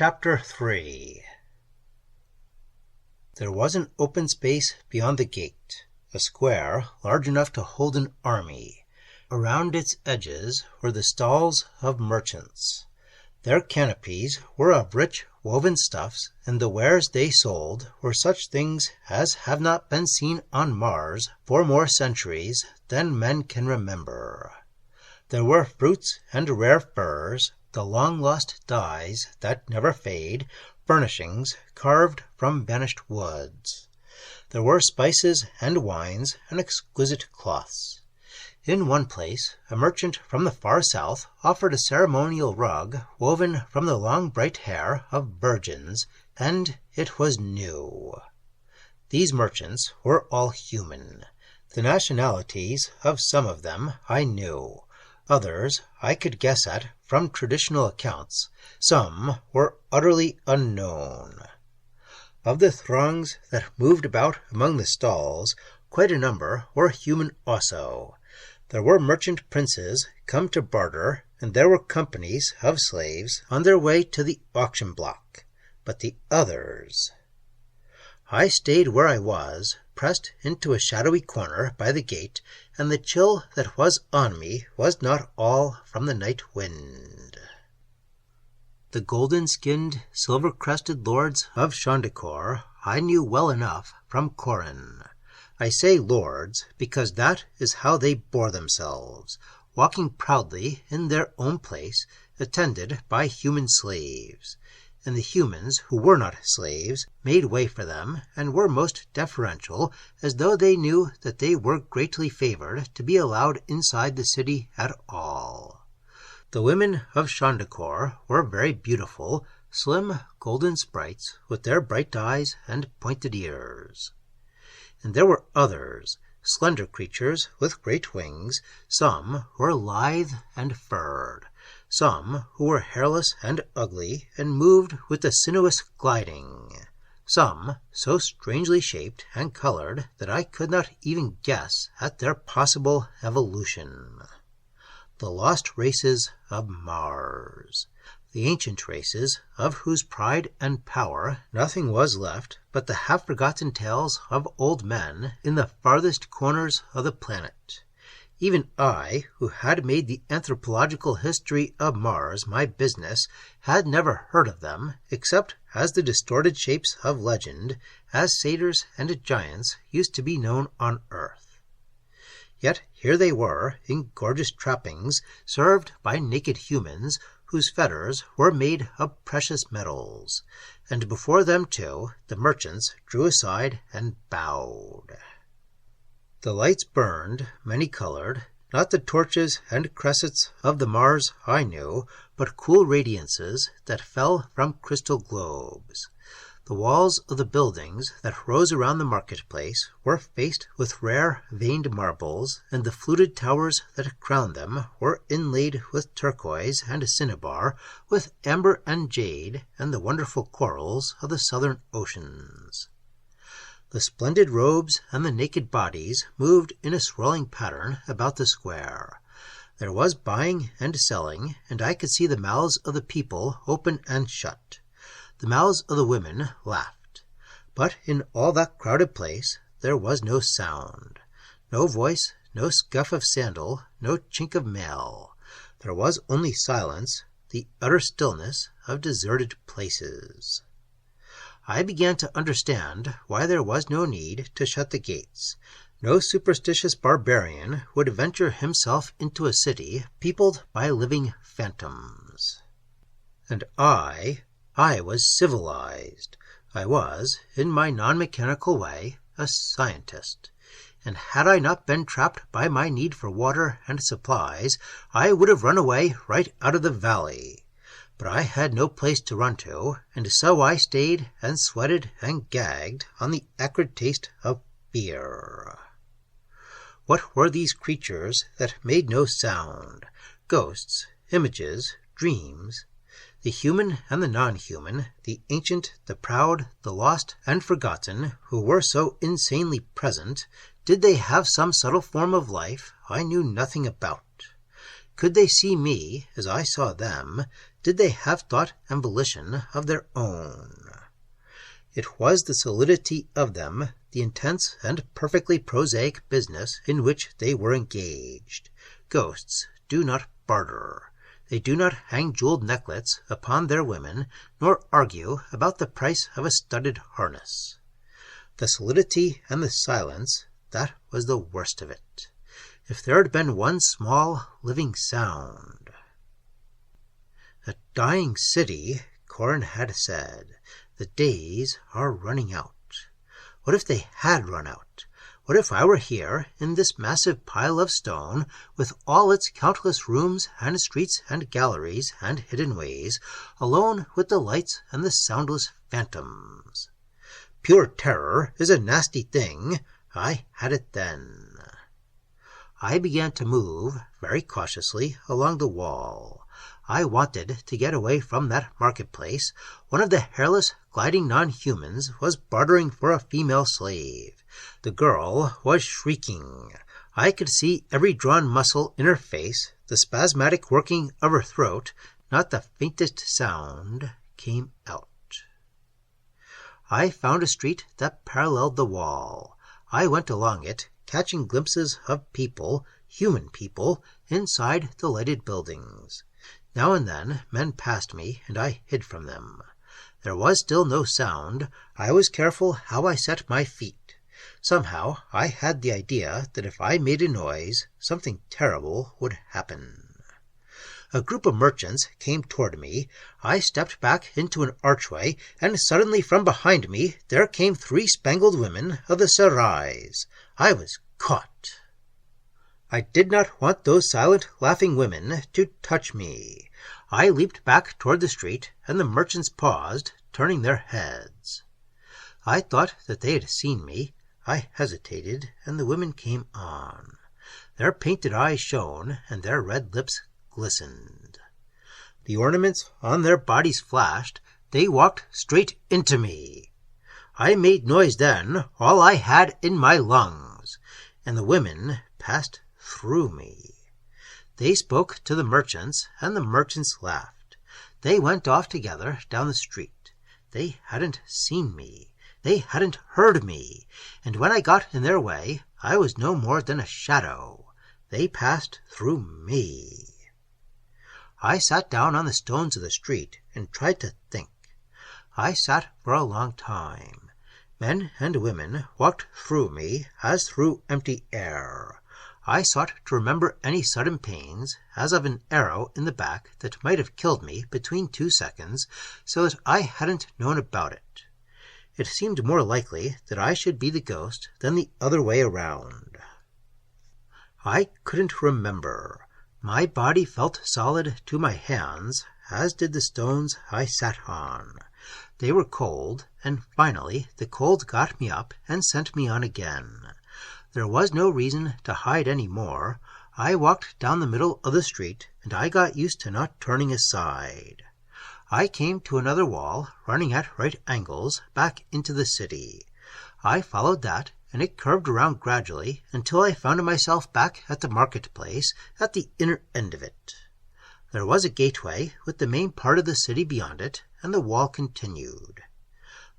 Chapter 3. There was an open space beyond the gate, a square large enough to hold an army. Around its edges were the stalls of merchants. Their canopies were of rich woven stuffs, and the wares they sold were such things as have not been seen on Mars for more centuries than men can remember. There were fruits and rare furs, the long-lost dyes that never fade, furnishings carved from vanished woods. There were spices and wines and exquisite cloths. In one place, a merchant from the far south offered a ceremonial rug woven from the long bright hair of virgins, and it was new. These merchants were all human. The nationalities of some of them I knew. Others I could guess at from traditional accounts. Some were utterly unknown. Of the throngs that moved about among the stalls, quite a number were human also. There were merchant princes come to barter, and there were companies of slaves on their way to the auction block. But the others... I stayed where I was, pressed into a shadowy corner by the gate, and the chill that was on me was not all from the night wind. The golden-skinned, silver-crested lords of Shandakor I knew well enough from Corin. I say lords because that is how they bore themselves, walking proudly in their own place, attended by human slaves. And the humans who were not slaves made way for them and were most deferential, as though they knew that they were greatly favored to be allowed inside the city at all. The women of Shandakor were very beautiful, slim golden sprites with their bright eyes and pointed ears. And there were others, slender creatures with great wings, some who were lithe and furred, some who were hairless and ugly and moved with a sinuous gliding, some so strangely shaped and colored that I could not even guess at their possible evolution. The lost races of Mars, the ancient races of whose pride and power nothing was left but the half-forgotten tales of old men in the farthest corners of the planet. Even I, who had made the anthropological history of Mars my business, had never heard of them, except as the distorted shapes of legend, as satyrs and giants used to be known on Earth. Yet here they were, in gorgeous trappings, served by naked humans, whose fetters were made of precious metals, and before them, too, the merchants drew aside and bowed. The lights burned, many-colored, not the torches and cressets of the Mars I knew, but cool radiances that fell from crystal globes. The walls of the buildings that rose around the marketplace were faced with rare veined marbles, and the fluted towers that crowned them were inlaid with turquoise and cinnabar, with amber and jade, and the wonderful corals of the southern oceans. The splendid robes and the naked bodies moved in a swirling pattern about the square. There was buying and selling, and I could see the mouths of the people open and shut. The mouths of the women laughed. But in all that crowded place there was no sound, no voice, no scuff of sandal, no chink of mail. There was only silence, the utter stillness of deserted places. I began to understand why there was no need to shut the gates. No superstitious barbarian would venture himself into a city peopled by living phantoms. And I was civilized. I was, in my non-mechanical way, a scientist. And had I not been trapped by my need for water and supplies, I would have run away right out of the valley. But I had no place to run to, and so I stayed and sweated and gagged on the acrid taste of fear. What were these creatures that made no sound? Ghosts, images, dreams? The human and the non-human, the ancient, the proud, the lost and forgotten, who were so insanely present, did they have some subtle form of life I knew nothing about? Could they see me as I saw them? did they have thought and volition of their own. It was the solidity of them, the intense and perfectly prosaic business in which they were engaged. Ghosts do not barter. They do not hang jeweled necklets upon their women, nor argue about the price of a studded harness. The solidity and the silence, that was the worst of it. If there had been one small living sound. A dying city, Corin had said. The days are running out. What if they had run out? What if I were here, in this massive pile of stone, with all its countless rooms and streets and galleries and hidden ways, alone with the lights and the soundless phantoms? Pure terror is a nasty thing. I had it then. I began to move, very cautiously, along the wall. I wanted to get away from that marketplace. One of the hairless, gliding non-humans was bartering for a female slave. The girl was shrieking. I could see every drawn muscle in her face, the spasmodic working of her throat. Not the faintest sound came out. I found a street that paralleled the wall. I went along it, catching glimpses of people, human people, inside the lighted buildings. Now and then men passed me, and I hid from them. There was still no sound. I was careful how I set my feet. Somehow I had the idea that if I made a noise, something terrible would happen. A group of merchants came toward me. I stepped back into an archway, and suddenly from behind me there came 3 spangled women of the Sarais. I was caught. I did not want those silent, laughing women to touch me. I leaped back toward the street, and the merchants paused, turning their heads. I thought that they had seen me. I hesitated, and the women came on. Their painted eyes shone, and their red lips glistened. The ornaments on their bodies flashed. They walked straight into me. I made noise then, all I had in my lungs, and the women passed through me. They spoke to the merchants, and the merchants laughed. They went off together down the street. They hadn't seen me. They hadn't heard me, and when I got in their way, I was no more than a shadow. They passed through me. I sat down on the stones of the street and tried to think. I sat for a long time. Men and women walked through me as through empty air. I sought to remember any sudden pains, as of an arrow in the back that might have killed me between 2 seconds, so that I hadn't known about it. It seemed more likely that I should be the ghost than the other way around. I couldn't remember. My body felt solid to my hands, as did the stones I sat on. They were cold, and finally the cold got me up and sent me on again. There was no reason to hide any more. I walked down the middle of the street, and I got used to not turning aside. I came to another wall, running at right angles, back into the city. I followed that, and it curved around gradually until I found myself back at the marketplace, at the inner end of it. There was a gateway with the main part of the city beyond it, and the wall continued.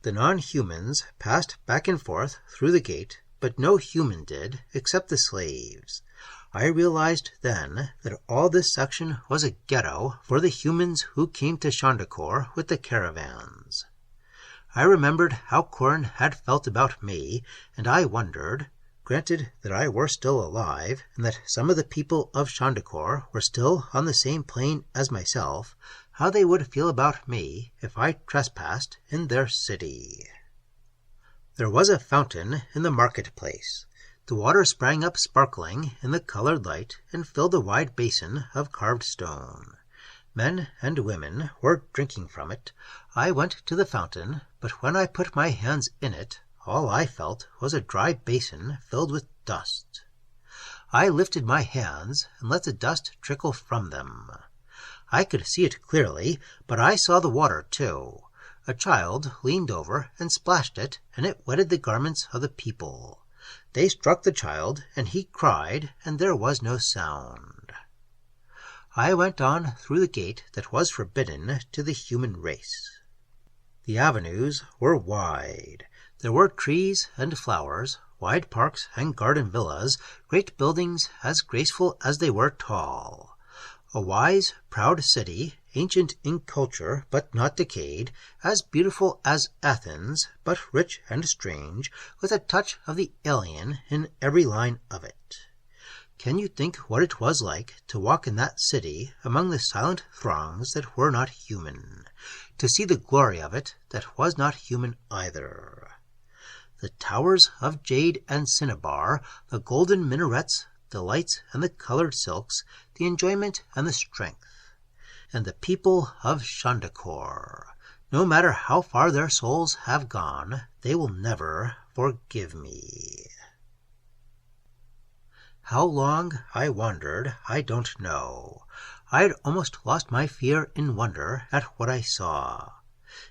The non-humans passed back and forth through the gate, but no human did, except the slaves. I realized then that all this section was a ghetto for the humans who came to Shandakor with the caravans. I remembered how Corin had felt about me, and I wondered, granted that I were still alive, and that some of the people of Shandakor were still on the same plane as myself, how they would feel about me if I trespassed in their city. There was a fountain in the marketplace. The water sprang up sparkling in the colored light and filled a wide basin of carved stone. Men and women were drinking from it. I went to the fountain, but when I put my hands in it, all I felt was a dry basin filled with dust. I lifted my hands and let the dust trickle from them. I could see it clearly, but I saw the water too. A child leaned over and splashed it, and it wetted the garments of the people. They struck the child, and he cried, and there was no sound. I went on through the gate that was forbidden to the human race. The avenues were wide. There were trees and flowers, wide parks and garden villas, great buildings as graceful as they were tall. A wise, proud city, ancient in culture but not decayed, as beautiful as Athens, but rich and strange, with a touch of the alien in every line of it. Can you think what it was like to walk in that city among the silent throngs that were not human, to see the glory of it that was not human either? The towers of jade and cinnabar, the golden minarets, the lights and the colored silks, the enjoyment and the strength. And the people of Shandakor, no matter how far their souls have gone, they will never forgive me. How long I wandered, I don't know. I had almost lost my fear in wonder at what I saw.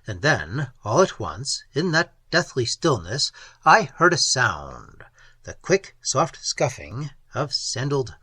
And then, all at once, in that deathly stillness, I heard a sound, the quick, soft scuffing of sandaled